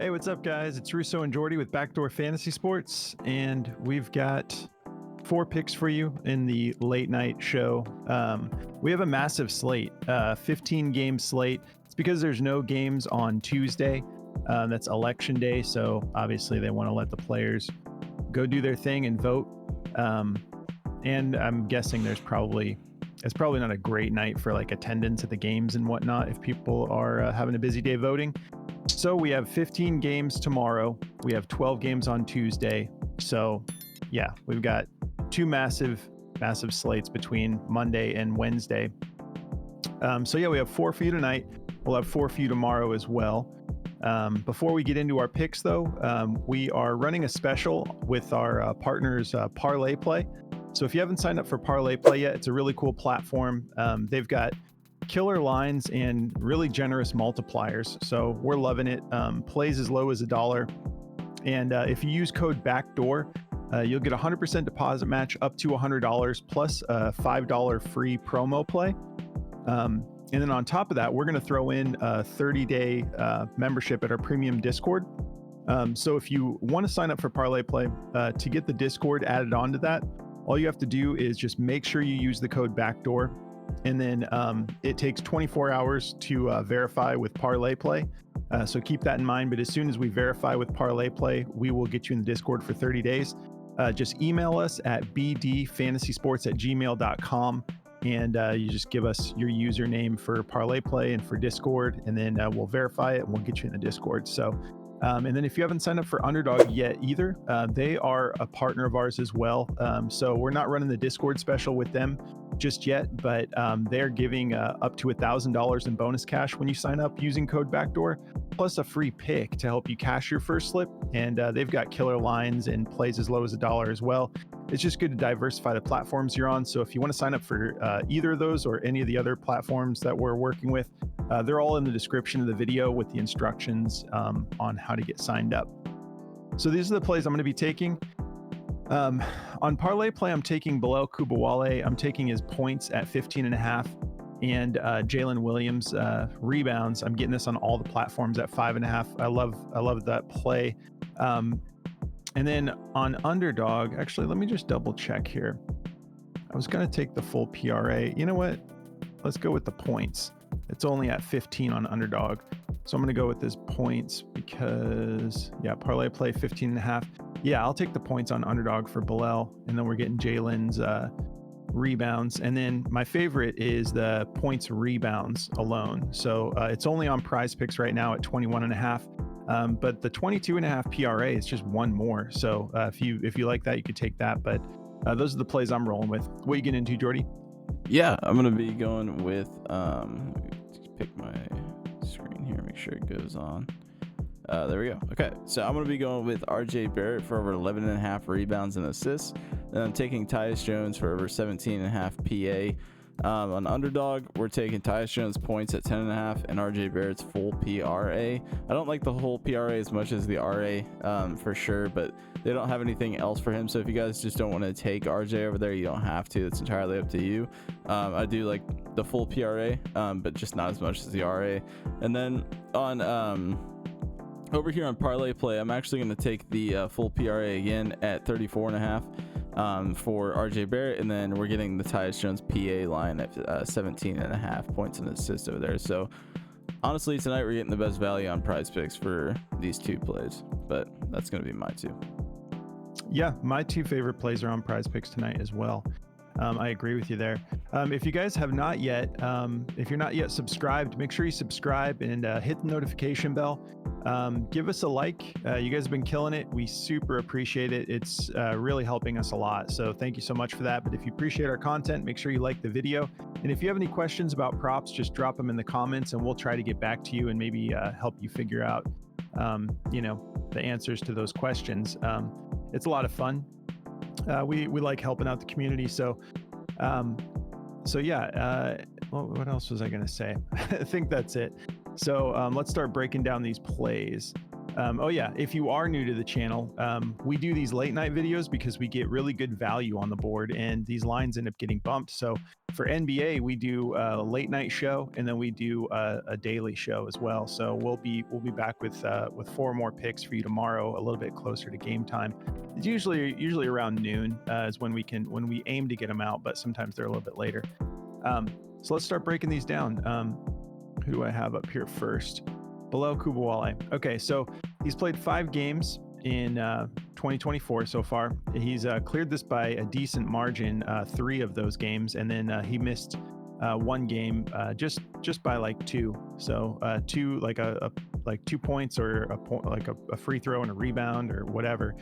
Hey, what's up, guys? It's Russo and Jordy with Backdoor Fantasy Sports, and we've got 4 picks for you in the late night show. We have a massive slate, 15 game slate. It's because there's no games on Tuesday. That's election day, so obviously they want to let the players go do their thing and vote. And I'm guessing it's probably not a great night for like attendance at the games and whatnot if people are having a busy day voting. So we have 15 games tomorrow. We have 12 games on Tuesday. So yeah, we've got 2 massive slates between Monday and Wednesday. So yeah, we have 4 for you tonight. We'll have 4 for you tomorrow as well. Before we get into our picks, though, we are running a special with our partners, Parlay Play. So if you haven't signed up for Parlay Play yet, it's a really cool platform. They've got killer lines and really generous multipliers. So we're loving it. Plays as low as $1. And if you use code Backdoor, you'll get a 100% deposit match up to $100 plus a $5 free promo play. And then on top of that, we're going to throw in a 30-day membership at our premium Discord. So if you want to sign up for Parlay Play to get the Discord added onto that, all you have to do is just make sure you use the code Backdoor. And then it takes 24 hours to verify with Parlay Play. So keep that in mind. But as soon as we verify with Parlay Play, we will get you in the Discord for 30 days. Just email us at bdfantasysports@gmail.com. And you just give us your username for Parlay Play and for Discord. And then we'll verify it and we'll get you in the Discord. So, and then if you haven't signed up for Underdog yet either, they are a partner of ours as well. So we're not running the Discord special with them just yet, but they're giving up to $1,000 in bonus cash when you sign up using code Backdoor, plus a free pick to help you cash your first slip. And they've got killer lines and plays as low as $1 as well. It's just good to diversify the platforms you're on. So if you want to sign up for either of those or any of the other platforms that we're working with, they're all in the description of the video with the instructions on how to get signed up. So these are the plays I'm going to be taking. On Parlay Play, I'm taking Bilal Coulibaly. I'm taking his points at 15.5 and Jalen Williams rebounds. I'm getting this on all the platforms at 5.5. I love that play. And then on Underdog, actually, let me just double check here. I was going to take the full PRA. You know what? Let's go with the points. It's only at 15 on Underdog. So I'm going to go with his points because, yeah, Parlay Play 15.5. Yeah, I'll take the points on Underdog for Bilal. And then we're getting Jalen's rebounds. And then my favorite is the points rebounds alone. So it's only on Prizepicks right now at 21.5. But the 22.5 PRA is just one more. So if you like that, you could take that. But those are the plays I'm rolling with. What are you getting into, Jordy? Yeah, I'm going to be going with, pick my screen here, make sure it goes on. There we go. Okay, so I'm going to be going with RJ Barrett for over 11.5 rebounds and assists. Then I'm taking Tyus Jones for over 17.5 PA. On Underdog, we're taking Tyus Jones points at 10.5 and RJ Barrett's full PRA. I don't like the whole PRA as much as the RA for sure, but they don't have anything else for him. So if you guys just don't want to take RJ over there, you don't have to. It's entirely up to you. I do like the full PRA, but just not as much as the RA. And then on over here on Parlay Play, I'm actually going to take the full PRA again at 34.5 for RJ Barrett, and then we're getting the Tyus Jones PA line at 17.5 points and assists over there. So honestly, tonight we're getting the best value on Prizepicks for these 2 plays, but that's going to be my 2. Yeah, my 2 favorite plays are on Prizepicks tonight as well. I agree with you there. If you guys have not yet, if you're not yet subscribed, make sure you subscribe and hit the notification bell. Give us a like. You guys have been killing it. We super appreciate it. It's really helping us a lot. So thank you so much for that. But if you appreciate our content, make sure you like the video. And if you have any questions about props, just drop them in the comments and we'll try to get back to you and maybe help you figure out, the answers to those questions. It's a lot of fun. We like helping out the community. So yeah, what else was I going to say? I think that's it. So let's start breaking down these plays. Oh yeah, if you are new to the channel, we do these late night videos because we get really good value on the board, and these lines end up getting bumped. So for NBA, we do a late night show, and then we do a daily show as well. So we'll be back with 4 more picks for you tomorrow, a little bit closer to game time. It's usually around noon is when we aim to get them out, but sometimes they're a little bit later. So let's start breaking these down. Who do I have up here first? Bilal Coulibaly. Okay, so he's played 5 games in 2024 so far. He's cleared this by a decent margin, 3 of those games, and then he missed 1 game just by like 2. So 2 like like 2 points or a point, like a free throw and a rebound or whatever.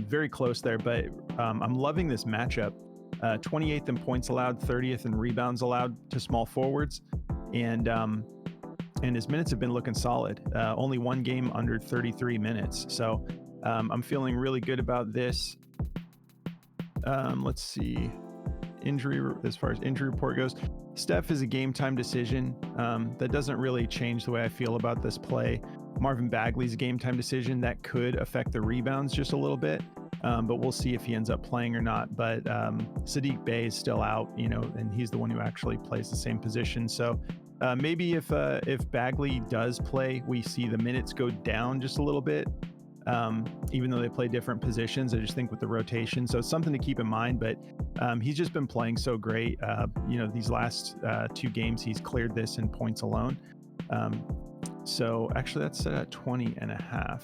Very close there, but I'm loving this matchup. 28th in points allowed, 30th in rebounds allowed to small forwards, and his minutes have been looking solid. Only 1 game under 33 minutes. So I'm feeling really good about this. Let's see. As far as injury report goes, Steph is a game time decision. That doesn't really change the way I feel about this play. Marvin Bagley's a game time decision that could affect the rebounds just a little bit. But we'll see if he ends up playing or not. But Saddiq Bey is still out, and he's the one who actually plays the same position. So maybe if Bagley does play, we see the minutes go down just a little bit, even though they play different positions. I just think with the rotation, so it's something to keep in mind. But he's just been playing so great. These last 2 games, he's cleared this in points alone. So actually that's set at 20.5.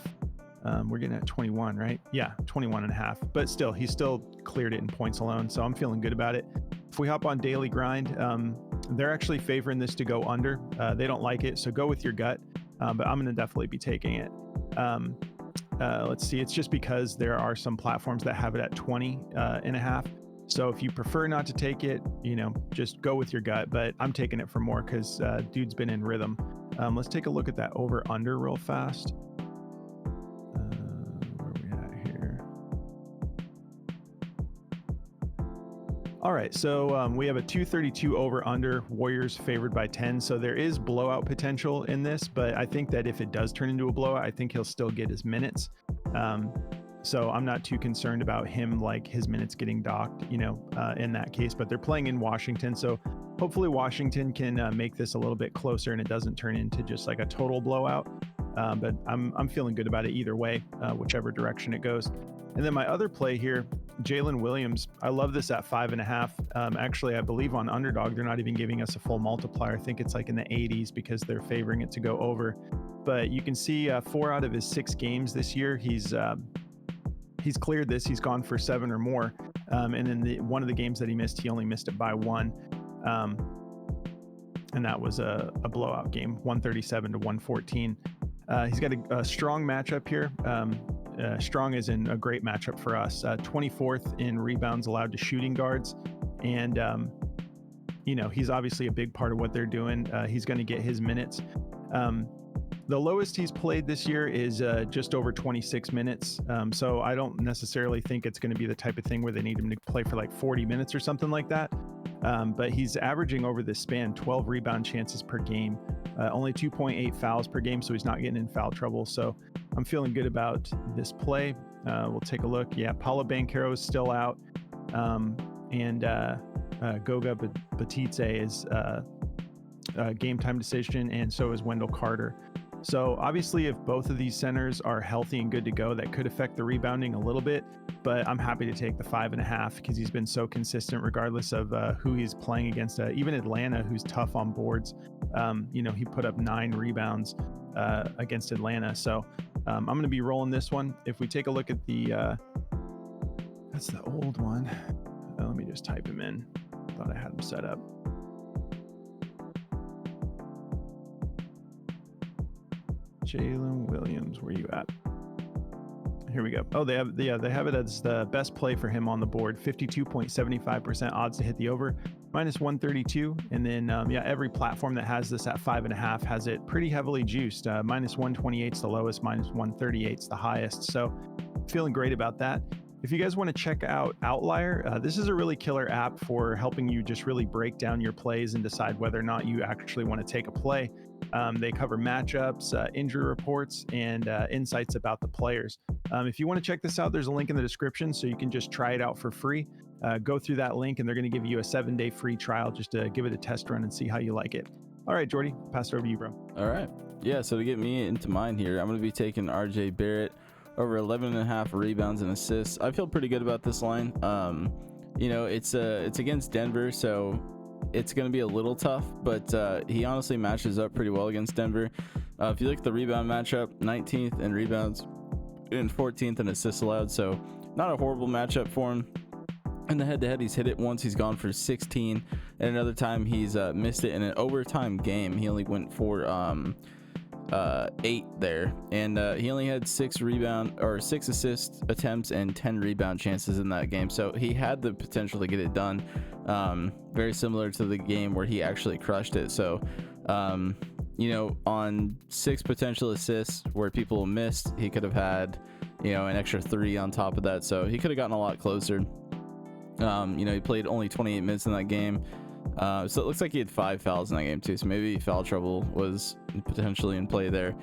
We're getting at 21, right? Yeah, 21.5. But still, he's still cleared it in points alone. So I'm feeling good about it. If we hop on daily grind, they're actually favoring this to go under. They don't like it, so go with your gut. But I'm going to definitely be taking it. Let's see. It's just because there are some platforms that have it at 20.5. So if you prefer not to take it, just go with your gut. But I'm taking it for more because dude's been in rhythm. Let's take a look at that over under real fast. All right, so we have a 232 over under, Warriors favored by 10. So there is blowout potential in this, but I think that if it does turn into a blowout, I think he'll still get his minutes. So I'm not too concerned about him, like his minutes getting docked, in that case. But they're playing in Washington, so hopefully Washington can make this a little bit closer and it doesn't turn into just like a total blowout. But I'm feeling good about it either way, whichever direction it goes. And then my other play here, Jalen Williams, I love this at 5.5. Actually, I believe on Underdog, they're not even giving us a full multiplier. I think it's like in the 80s because they're favoring it to go over. But you can see 4 out of his 6 games this year, he's cleared this. He's gone for 7 or more. And then one of the games that he missed, he only missed it by 1. And that was a blowout game, 137 to 114. He's got a strong matchup here. Strong is in a great matchup for us. 24th in rebounds allowed to shooting guards. And, he's obviously a big part of what they're doing. He's going to get his minutes. The lowest he's played this year is just over 26 minutes. So I don't necessarily think it's going to be the type of thing where they need him to play for like 40 minutes or something like that. But he's averaging over this span 12 rebound chances per game, only 2.8 fouls per game, so he's not getting in foul trouble. So I'm feeling good about this play. We'll take a look. Yeah, Paolo Banchero is still out, and Goga Batiste is a game time decision, and so is Wendell Carter. So obviously, if both of these centers are healthy and good to go, that could affect the rebounding a little bit. But I'm happy to take the 5.5 because he's been so consistent regardless of who he's playing against. Even Atlanta, who's tough on boards, he put up 9 rebounds against Atlanta. So I'm going to be rolling this one. If we take a look at that's the old one. Let me just type him in. Thought I had him set up. Jalen Williams, where you at? Here we go. Oh, they have it as the best play for him on the board. 52.75% odds to hit the over, minus 132. And then every platform that has this at 5.5 has it pretty heavily juiced. Minus 128 is the lowest, minus 138 is the highest. So feeling great about that. If you guys want to check out Outlier, this is a really killer app for helping you just really break down your plays and decide whether or not you actually want to take a play. They cover matchups, injury reports, and insights about the players. If you want to check this out, there's a link in the description so you can just try it out for free. Go through that link and they're going to give you a 7-day free trial just to give it a test run and see how you like it. All right, Jordy, pass it over to you, bro. All right. Yeah, so to get me into mine here, I'm going to be taking RJ Barrett over 11.5 rebounds and assists. I feel pretty good about this line. It's against Denver, so it's going to be a little tough, but he honestly matches up pretty well against Denver. If you look at the rebound matchup, 19th in rebounds and 14th in assists allowed, so not a horrible matchup for him. In the head-to-head, he's hit it once, he's gone for 16, and another time he's missed it in an overtime game. He only went for 8 there, and he only had 6 assist attempts and 10 rebound chances in that game, so he had the potential to get it done. Very similar to the game where he actually crushed it. So on 6 potential assists where people missed, he could have had an extra 3 on top of that, so he could have gotten a lot closer. He played only 28 minutes in that game. So it looks like he had 5 fouls in that game too, so maybe foul trouble was potentially in play there.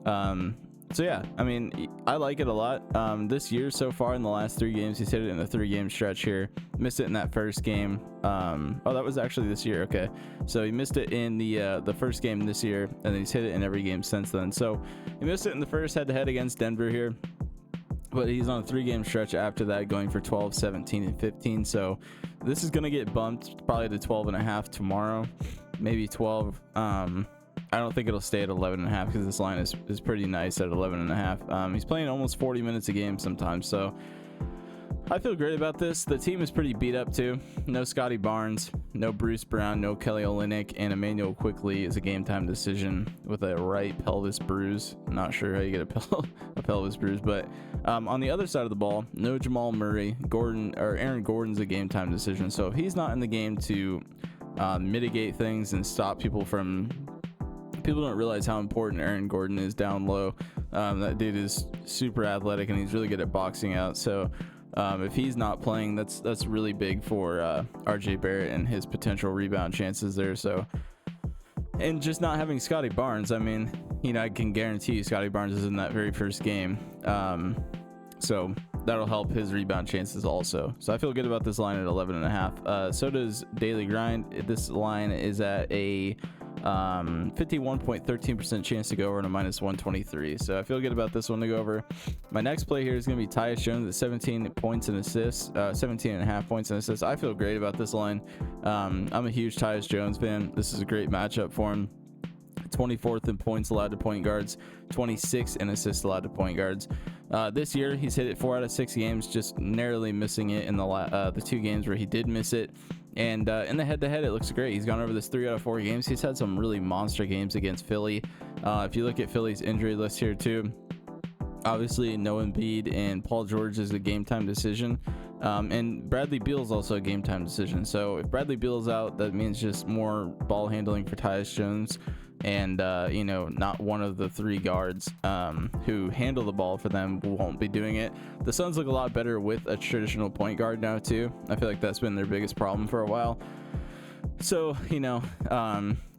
So yeah, I mean, I like it a lot. This year so far, in the last 3 games, he's hit it in the 3-game stretch here. Missed it in that first game. That was actually this year. Okay, so he missed it in the first game this year, and then he's hit it in every game since then. So he missed it in the first head-to-head against Denver here, but he's on a 3-game stretch after that, going for 12, 17, and 15. So this is going to get bumped probably to 12.5 tomorrow, maybe 12. I don't think it'll stay at 11.5 because this line is pretty nice at 11.5. He's playing almost 40 minutes a game sometimes, so I feel great about this. The team is pretty beat up too. No Scotty Barnes, no Bruce Brown, no Kelly Olynyk, and Emmanuel Quickly is a game time decision with a right pelvis bruise. I'm not sure how you get a pelvis bruise, but on the other side of the ball, no Jamal Murray. Aaron Gordon's a game time decision. So if he's not in the game to mitigate things and stop people don't realize how important Aaron Gordon is down low. That dude is super athletic and he's really good at boxing out. So if he's not playing, that's really big for RJ Barrett and his potential rebound chances there. So, and just not having Scotty Barnes, I mean, I can guarantee you Scotty Barnes is in that very first game. So that'll help his rebound chances also. So I feel good about this line at 11.5. So does Daily Grind. This line is at a 51.13% chance to go over and a -123. So I feel good about this one to go over. My next play here is going to be Tyus Jones at 17 points and assists, 17.5 points and assists. I feel great about this line. I'm a huge Tyus Jones fan. This is a great matchup for him. 24th in points allowed to point guards, 26 in assists allowed to point guards. This year he's hit it 4 out of 6 games, just narrowly missing it in the 2 games where he did miss it. And in the head-to-head, it looks great. He's gone over this 3 out of 4 games. He's had some really monster games against Philly. If you look at Philly's injury list here too, obviously no Embiid and Paul George is a game time decision. And Bradley Beal is also a game time decision. So if Bradley Beal is out, that means just more ball handling for Tyus Jones. And not one of the 3 guards who handle the ball for them won't be doing it. The Suns look a lot better with a traditional point guard now too. I feel like that's been their biggest problem for a while. So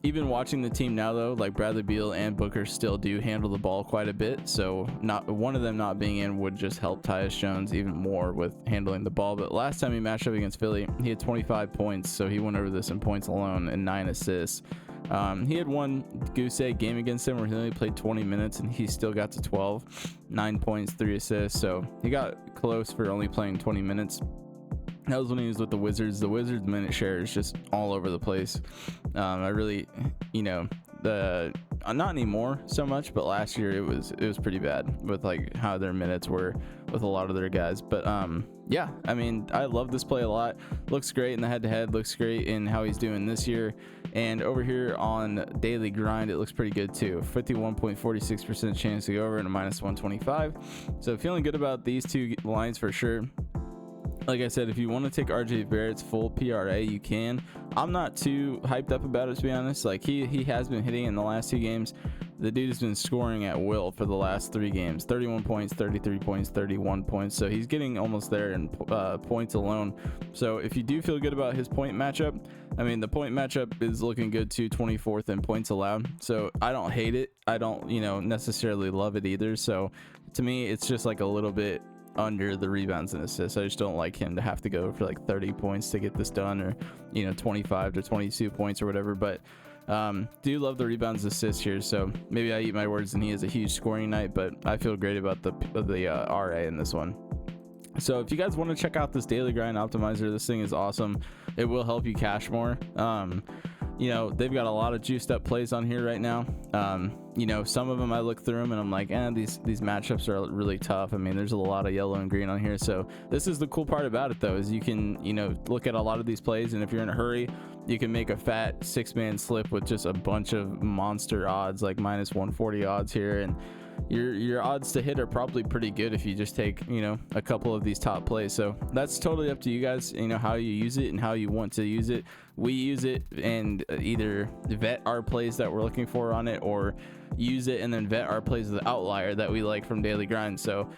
even watching the team now though, like Bradley Beal and Booker still do handle the ball quite a bit, so not one of them not being in would just help Tyus Jones even more with handling the ball. But last time he matched up against Philly, he had 25 points, so he went over this in points alone and 9 assists. He had one goose egg game against him where he only played 20 minutes and he still got to 12, 9 points, 3 assists. So he got close for only playing 20 minutes. That was when he was with the Wizards. The Wizards minute share is just all over the place. I really, not anymore so much, but last year it was pretty bad with like how their minutes were with a lot of their guys. But yeah, I mean, I love this play a lot. Looks great in the head-to-head. Looks great in how he's doing this year. And over here on Daily Grind, it looks pretty good too. 51.46% chance to go over and a -125. So feeling good about these 2 lines for sure. like I said, if you want to take RJ Barrett's full PRA, you can. I'm not too hyped up about it, to be honest. Like he has been hitting in the last 2 games. The dude has been scoring at will for the last 3 games: 31 points, 33 points, 31 points. So he's getting almost there in points alone. So if you do feel good about his point matchup, I mean, the point matchup is looking good too, 24th in points allowed. So I don't hate it. I don't, necessarily love it either. So to me, it's just like a little bit under the rebounds and assists. I just don't like him to have to go for like 30 points to get this done, or 25 to 22 points or whatever. But do love the rebounds assists here, so maybe I eat my words and he has a huge scoring night, but I feel great about the RA in this one. So if you guys want to check out this daily grind optimizer, this thing is awesome. It will help you cash more. They've got a lot of juiced up plays on here right now. Some of them I look through them and I'm like, these matchups are really tough. I mean, there's a lot of yellow and green on here. So this is the cool part about it, though, is you can, look at a lot of these plays, and if you're in a hurry, you can make a fat 6-man slip with just a bunch of monster odds, like minus 140 odds here, and your odds to hit are probably pretty good if you just take a couple of these top plays. So that's totally up to you guys, how you use it and how you want to use it. We use it and either vet our plays that we're looking for on it, or use it and then vet our plays of the outlier that we like from daily grind. So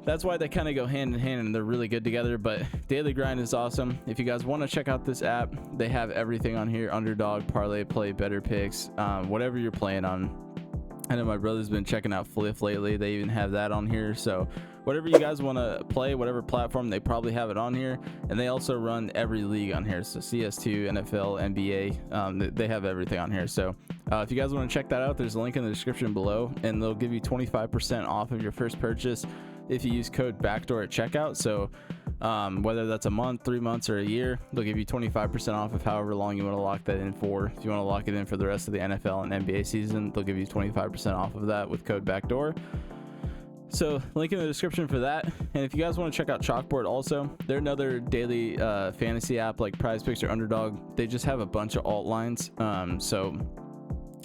that's why they kind of go hand in hand and they're really good together. But daily grind is awesome. If you guys want to check out this app, they have everything on here: Underdog, parlay, play, better picks, whatever you're playing on. I know my brother's been checking out Fliff lately. They even have that on here. So whatever you guys want to play, whatever platform, they probably have it on here. And they also run every league on here. So CS2, NFL, NBA, they have everything on here. So if you guys want to check that out, there's a link in the description below, and they'll give you 25% off of your first purchase if you use code Backdoor at checkout. So whether that's a month, 3 months, or a year, they'll give you 25% off of however long you want to lock that in for. If you want to lock it in for the rest of the NFL and NBA season, they'll give you 25% off of that with code Backdoor. So link in the description for that. And if you guys want to check out Chalkboard also, they're another daily fantasy app like Prizepicks or Underdog. They just have a bunch of alt lines. So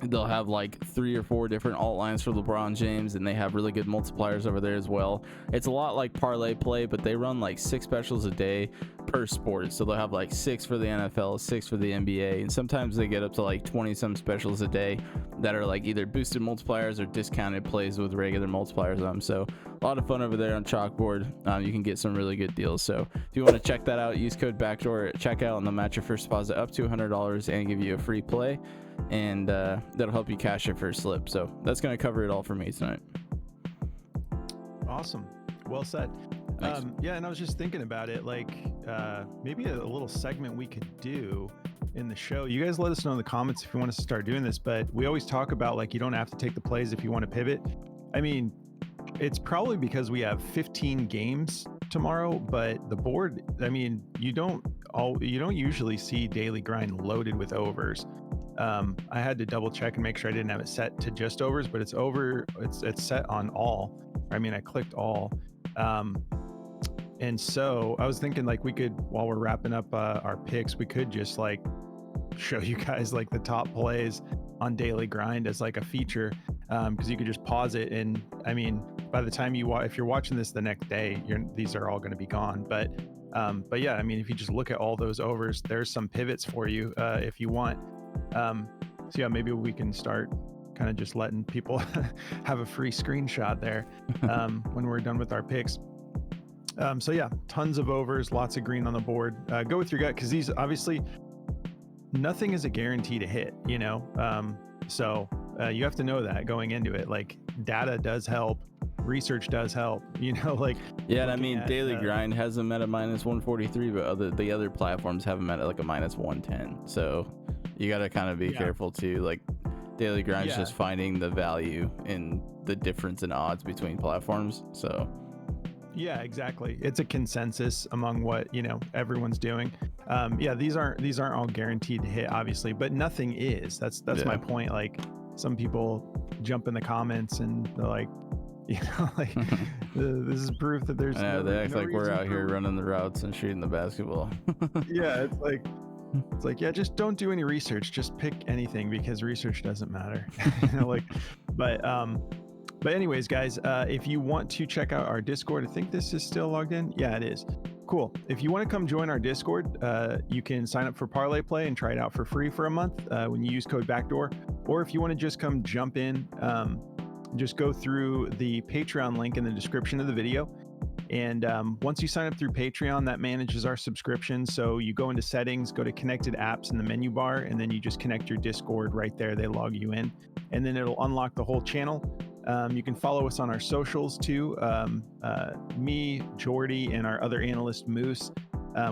they'll have like 3 or 4 different alt lines for LeBron James, and they have really good multipliers over there as well. It's a lot like parlay play, but they run like 6 specials a day per sport. So they'll have like 6 for the NFL, 6 for the NBA, and sometimes they get up to like 20 some specials a day that are like either boosted multipliers or discounted plays with regular multipliers on them. So a lot of fun over there on Chalkboard. You can get some really good deals. So if you want to check that out, use code Backdoor at checkout, and they'll match your first deposit up to $100 and give you a free play, and that'll help you cash your first slip. So that's going to cover it all for me tonight. Awesome. Well said. Yeah, and I was just thinking about it, like maybe a little segment we could do in the show. You guys let us know in the comments if you want us to start doing this, but we always talk about like you don't have to take the plays if you want to pivot. I mean, it's probably because we have 15 games tomorrow, but the board, I mean, you don't usually see daily grind loaded with overs. I had to double check and make sure I didn't have it set to just overs, but it's set on all. I mean, I clicked all. And so I was thinking like we could, while we're wrapping up our picks, we could just like show you guys like the top plays on daily grind as like a feature, because you could just pause it. And I mean, by the time if you're watching this the next day, these are all going to be gone. But yeah, I mean, if you just look at all those overs, there's some pivots for you if you want. So yeah, maybe we can start kind of just letting people have a free screenshot there when we're done with our picks. So yeah, tons of overs, lots of green on the board. Go with your gut, because these obviously nothing is a guarantee to hit, so you have to know that going into it. Like, data does help, research does help, like. Yeah, and I mean, daily grind has them at a minus 143, but the other platforms have them at like a minus 110. So you got to kind of be careful too. Like, daily grind is just finding the value in the difference in odds between platforms. So yeah, exactly. It's a consensus among what everyone's doing. Yeah, these aren't all guaranteed to hit, obviously, but nothing is. That's my point. Like, some people jump in the comments and they're like, like this is proof that there's. Yeah, they act like we're out here running the routes and shooting the basketball. Yeah, it's like, yeah, just don't do any research. Just pick anything, because research doesn't matter. But anyways, guys, if you want to check out our Discord, I think this is still logged in. Yeah, it is. Cool. If you want to come join our Discord, you can sign up for Parlay Play and try it out for free for a month when you use code Backdoor. Or if you want to just come jump in, just go through the Patreon link in the description of the video. And once you sign up through Patreon, that manages our subscription. So you go into settings, go to connected apps in the menu bar, and then you just connect your Discord right there. They log you in, and then it'll unlock the whole channel. You can follow us on our socials too. Me, Jordy, and our other analyst, Moose.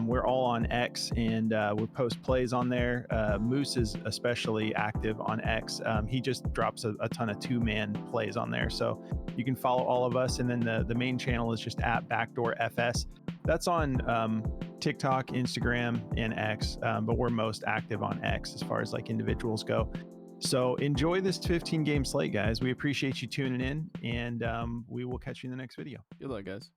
We're all on X, and we post plays on there. Moose is especially active on X. He just drops a ton of two-man plays on there. So you can follow all of us. And then the main channel is just at Backdoor FS. That's on TikTok, Instagram, and X, but we're most active on X as far as like individuals go. So enjoy this 15-game slate, guys. We appreciate you tuning in, and we will catch you in the next video. Good luck, guys.